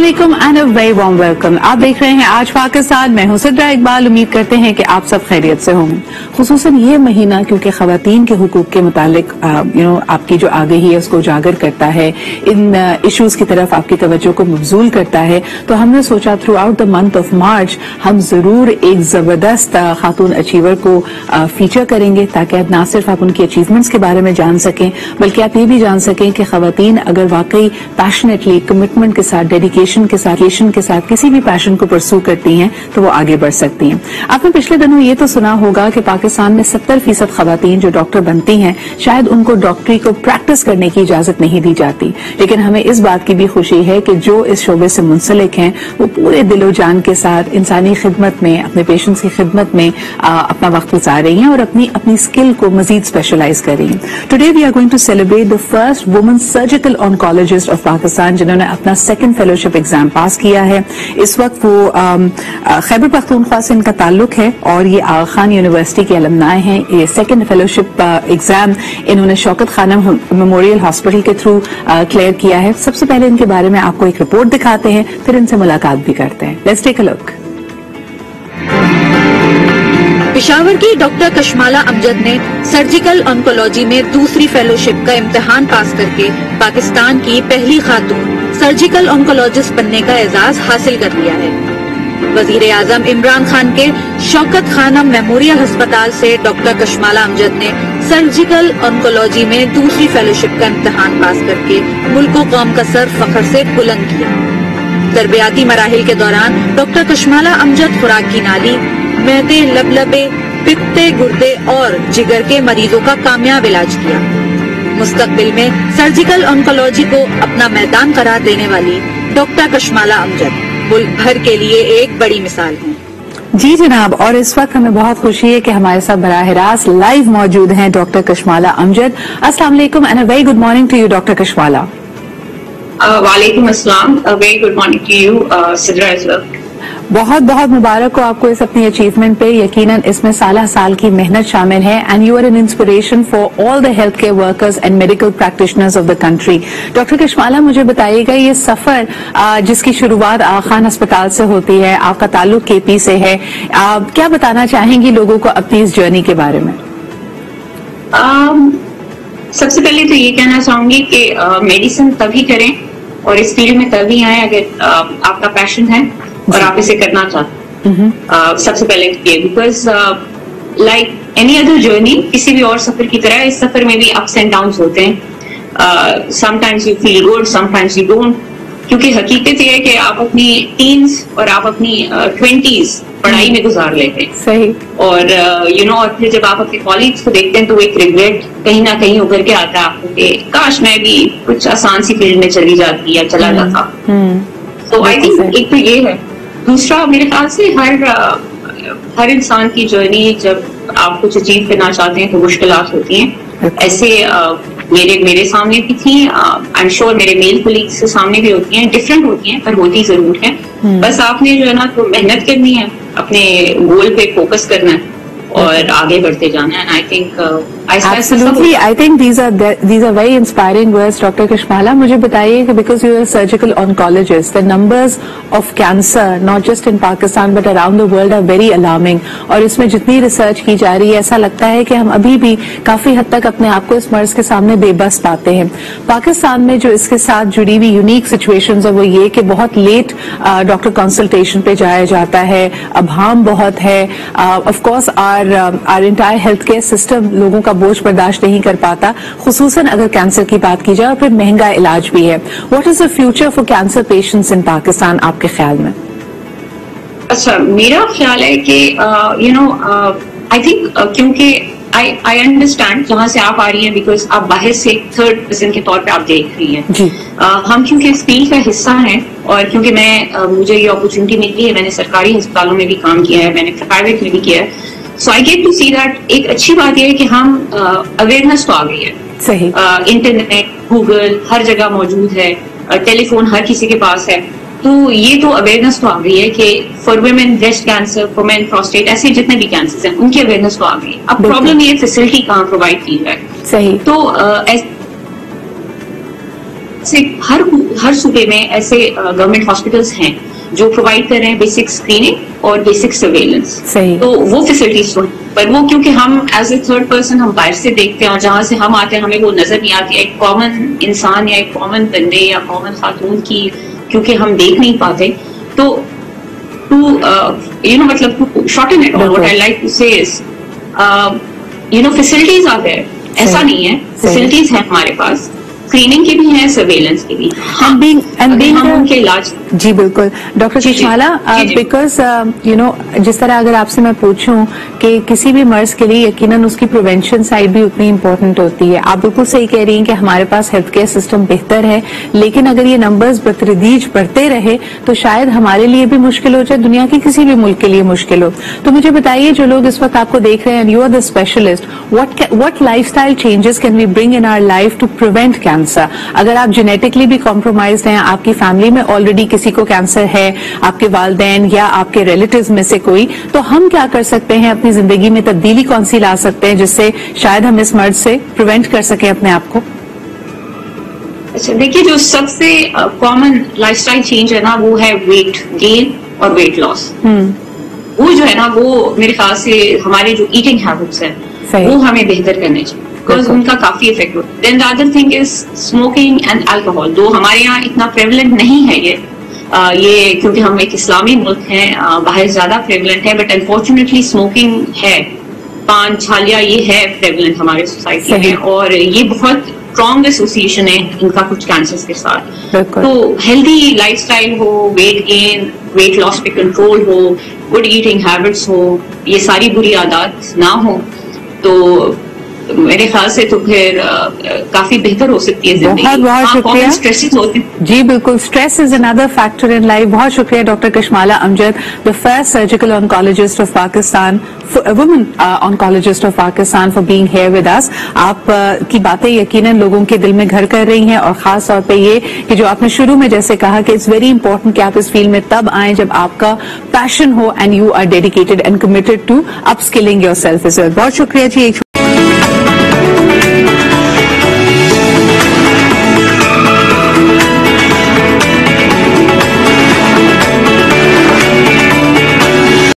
अस्सलामुअलैकुम and a very warm welcome. आप देख रहे हैं आज पाकिस्तान। मैं हूं सिद्रा इकबाल। उम्मीद करते हैं कि आप सब खैरियत से होंगे। खुसूसन ये महीना क्योंकि खवातीन के हुकूक के मुतालिक आपकी जो आगाही है उसको उजागर करता है, इन इश्यूज की तरफ आपकी तवज्जो को मबजूल करता है, तो हमने सोचा through out the month of March हम जरूर एक जबरदस्त खातून अचीवर को फीचर करेंगे ताकि ना सिर्फ आप उनकी अचीवमेंट्स के बारे में जान सकें बल्कि आप ये भी जान सकें कि खवातीन अगर वाकई पैशनेटली, कमिटमेंट के साथ, डेडिकेशन के साथ किसी भी पैशन को परसू करती हैं तो वो आगे बढ़ सकती हैं। आपने पिछले दिनों ये तो सुना होगा कि पाकिस्तान में 70% खवातीन जो डॉक्टर बनती हैं शायद उनको डॉक्टरी को प्रैक्टिस करने की इजाजत नहीं दी जाती, लेकिन हमें इस बात की भी खुशी है कि जो इस शोबे से मुंसलिक हैं वो पूरे दिलो जान के साथ इंसानी खिदमत में, अपने पेशेंट्स की खिदमत में अपना वक्त गुजार रही हैं और अपनी स्किल को मजीद स्पेशलाइज कर रही हैं। Today we are going to celebrate the first women surgical oncologist of Pakistan जिन्होंने अपना सेकंड फेलोशिप एग्जाम पास किया है। इस वक्त वो खैबर पख्तूनख्वा से इनका ताल्लुक है और ये आगा खान यूनिवर्सिटी के अलमनाए हैं। ये सेकंड फेलोशिप एग्जाम इन्होंने शौकत खानम मेमोरियल हॉस्पिटल के थ्रू क्लियर किया है। सबसे पहले इनके बारे में आपको एक रिपोर्ट दिखाते हैं, फिर इनसे मुलाकात भी करते हैं। Let's take a look. Peshawar की डॉक्टर कशमाला अमजद ने सर्जिकल ऑन्कोलॉजी में दूसरी फेलोशिप का इम्तिहान पास करके पाकिस्तान की पहली खातून सर्जिकल ऑन्कोलॉजिस्ट बनने का एजाज हासिल कर लिया है। वजीर आजम इमरान खान के शौकत खानम मेमोरियल अस्पताल से डॉक्टर कशमाला अमजद ने सर्जिकल ऑन्कोलॉजी में दूसरी फेलोशिप का इम्तिहान पास करके मुल्क व कौम का सर फख्र से बुलंद किया। तरबियाती मराहिल के दौरान डॉक्टर कशमाला अमजद खुराक की नाली, मैदे, लबलबे, पित्ते, गुर्दे और जिगर के मरीजों का कामयाब इलाज किया। मुस्तकबिल में सर्जिकल ऑन्कोलॉजी को अपना मैदान करार देने वाली डॉक्टर कशमाला अमजद मुल्क भर के लिए एक बड़ी मिसाल है। जी जनाब, और इस वक्त हमें बहुत खुशी है कि हमारे साथ बराह रास्त लाइव मौजूद हैं डॉक्टर कशमाला अमजद। अस्सलाम वालेकुम and a very good morning to you doctor Kashmala. वालेकुम अस्सलाम, very good morning to you Sidra as well. बहुत बहुत मुबारक हो आपको इस अपनी अचीवमेंट पे। यकीनन इसमें साल की मेहनत शामिल है and you are an inspiration for all the health care workers and medical practitioners of the country. Doctor Kashmala, मुझे बताइएगा ये सफर जिसकी शुरुआत आगा खान अस्पताल से होती है, आपका ताल्लुक केपी से है, क्या बताना चाहेंगी लोगों को अपनी इस जर्नी के बारे में? सबसे पहले तो ये कहना चाहूंगी कि मेडिसिन तभी करें और इस फील्ड में तभी आए अगर आपका पैशन है और आप इसे करना चाहते हैं। सबसे पहले ये because like any other journey, किसी भी और सफर की तरह इस सफर में भी अप्स एंड डाउन्स होते हैं। Sometimes you feel good, sometimes you don't, क्योंकि हकीकत ये है कि आप अपनी टीन्स और आप अपनी 20s पढ़ाई में गुजार लेते हैं। सही। और और फिर जब आप अपने कॉलेज को देखते हैं तो एक रिग्रेट कहीं ना कहीं उभर के आता है आपको कि काश मैं भी कुछ आसान सी फील्ड में चली जाती या चला जाता। तो आई थिंक एक तो ये है। दूसरा, मेरे ख्याल से हर इंसान की जर्नी जब आप कुछ अचीव करना चाहते हैं तो मुश्किलात होती हैं। ऐसे मेरे सामने भी थी, आई एम श्योर मेरे मेल कोलीग्स के सामने भी होती हैं, डिफरेंट होती हैं पर होती जरूर है। बस आपने जो है ना तो मेहनत करनी है, अपने गोल पे फोकस करना है और आगे बढ़ते जाना है। I think Absolutely, I think these are very inspiring words, Dr. Kashmala. मुझे बताइए कि because you are a surgical oncologist, the numbers of cancer, not just in Pakistan but around the world, are very alarming. और इसमें जितनी research की जा रही है ऐसा लगता है कि हम अभी भी काफी हद तक अपने आप को इस मर्ज के सामने बेबस पाते हैं। पाकिस्तान में जो इसके साथ जुड़ी हुई यूनिक सिचुएशंस है वो ये कि बहुत लेट डॉक्टर कंसल्टेशन पे जाया जाता है, अभाम बहुत है। Of course our entire health care system लोगों का बोझ बर्दाश्त नहीं कर पाता, खुसूसन अगर कैंसर की बात की जाए, और फिर महंगा इलाज भी है। What is the future for cancer patients इन पाकिस्तान आपके ख्याल में? अच्छा, मेरा ख्याल है कि आई थिंक क्योंकि आई अंडरस्टैंड जहां से आप आ रही हैं, बिकॉज आप बाहर से थर्ड पर्सन के तौर पे आप देख रही हैं। हम क्योंकि इस फील्ड का हिस्सा हैं और क्योंकि मुझे ये अपॉर्चुनिटी मिली है, मैंने सरकारी अस्पतालों में भी काम किया है, मैंने प्राइवेट में भी किया है, so I get to see that एक अच्छी बात यह है कि हम अवेयरनेस तो आ गई है। सही। इंटरनेट, गूगल हर जगह मौजूद है, टेलीफोन हर किसी के पास है, तो ये तो अवेयरनेस तो आ गई है कि for women breast cancer, for main prostate, ऐसे जितने भी कैंसर्स हैं उनकी अवेयरनेस तो आ गई। अब प्रॉब्लम ये फैसिलिटी कहाँ प्रोवाइड की है। सही। तो سے ہر صوبے میں ایسے گورنمنٹ ہاسپٹلس ہیں جو پرووائڈ کر رہے ہیں بیسک اسکریننگ اور بیسک سرویلنس. تو وہ فیسلٹیز تو ہیں، پر وہ کیونکہ ہم ایز اے تھرڈ پرسن ہم باہر سے دیکھتے ہیں اور جہاں سے ہم آتے ہیں ہمیں وہ نظر نہیں آتی. ایک کامن انسان یا ایک کامن بندے یا کامن خاتون کی کیونکہ ہم دیکھ نہیں پاتے تو مطلب shorten it all what I like to say is facilities آ گئے. ایسا نہیں ہے، فیسلٹیز ہیں ہمارے پاس، اسکریننگ کی بھی ہیں، سرویلنس کی بھی. ہم ان کے علاج. جی بالکل ڈاکٹر کشمالا، بیکاز جس طرح اگر آپ سے میں پوچھوں کہ کسی بھی مرض کے لیے یقیناً اس کی پریونشن سائڈ بھی اتنی امپورٹنٹ ہوتی ہے. آپ بالکل صحیح کہہ رہی ہیں کہ ہمارے پاس ہیلتھ کیئر سسٹم بہتر ہے، لیکن اگر یہ نمبرز بتدریج بڑھتے رہے تو شاید ہمارے لیے بھی مشکل ہو جائے، دنیا کی کسی بھی ملک کے لیے مشکل ہو. تو مجھے بتائیے، جو لوگ اس وقت آپ کو دیکھ رہے ہیں، you are the specialist, what lifestyle changes can we bring in our life to prevent cancer? اگر آپ جینیٹکلی بھی کمپرومائزڈ ہیں، آپ کی فیملی میں آلریڈی کسی کو کینسر ہے، آپ کے والدین یا آپ کے ریلیٹیوز میں سے کوئی، تو ہم کیا کر سکتے ہیں؟ اپنی زندگی میں تبدیلی کون سی لا سکتے ہیں جس سے شاید ہم اس مرض سے پریونٹ کر سکیں اپنے آپ کو؟ اچھا دیکھیے، جو سب سے کامن لائف اسٹائل چینج ہے نا وہ ہے ویٹ گین اور ویٹ لاس. وہ جو ہے نا وہ میرے خیال سے ہمارے جو ایٹنگ ہیبٹس ہیں وہ ہمیں بہتر کرنے چاہیے، بیکاز ان کا کافی افیکٹ ہوتا ہے. Then the other thing is smoking and alcohol. دو ہمارے یہاں اتنا پریولنٹ نہیں ہے یہ کیونکہ ہم ایک اسلامی ملک ہیں، باہر زیادہ پریولنٹ ہے، بٹ انفارچونیٹلی اسموکنگ ہے، پان چھالیا یہ ہے پریولنٹ ہمارے سوسائٹی میں، اور یہ بہت اسٹرانگ ایسوسیشن ہے ان کا کچھ کینسر کے ساتھ. تو ہیلدی لائف اسٹائل ہو، ویٹ گین ویٹ لاس پہ کنٹرول ہو، گڈ ایٹنگ ہیبٹس ہو، یہ ساری بری عادات نہ ہو، تو میرے خیال سے تو پھر کافی بہتر ہو سکتی ہے زندگی. بہت شکریہ. جی بالکل، stress is another factor in life. بہت شکریہ doctor Kashmala Amjad, the first surgical oncologist of Pakistan, woman oncologist of Pakistan, for being here with us. آپ کی باتیں یقیناً لوگوں کے دل میں گھر کر رہی ہیں، اور خاص طور پہ یہ کہ جو آپ نے شروع میں جیسے کہا کہ اٹس ویری امپورٹنٹ کہ آپ اس فیلڈ میں تب آئیں جب آپ کا پیشن ہو and you are dedicated and committed to upskilling yourself. بہت شکریہ جی.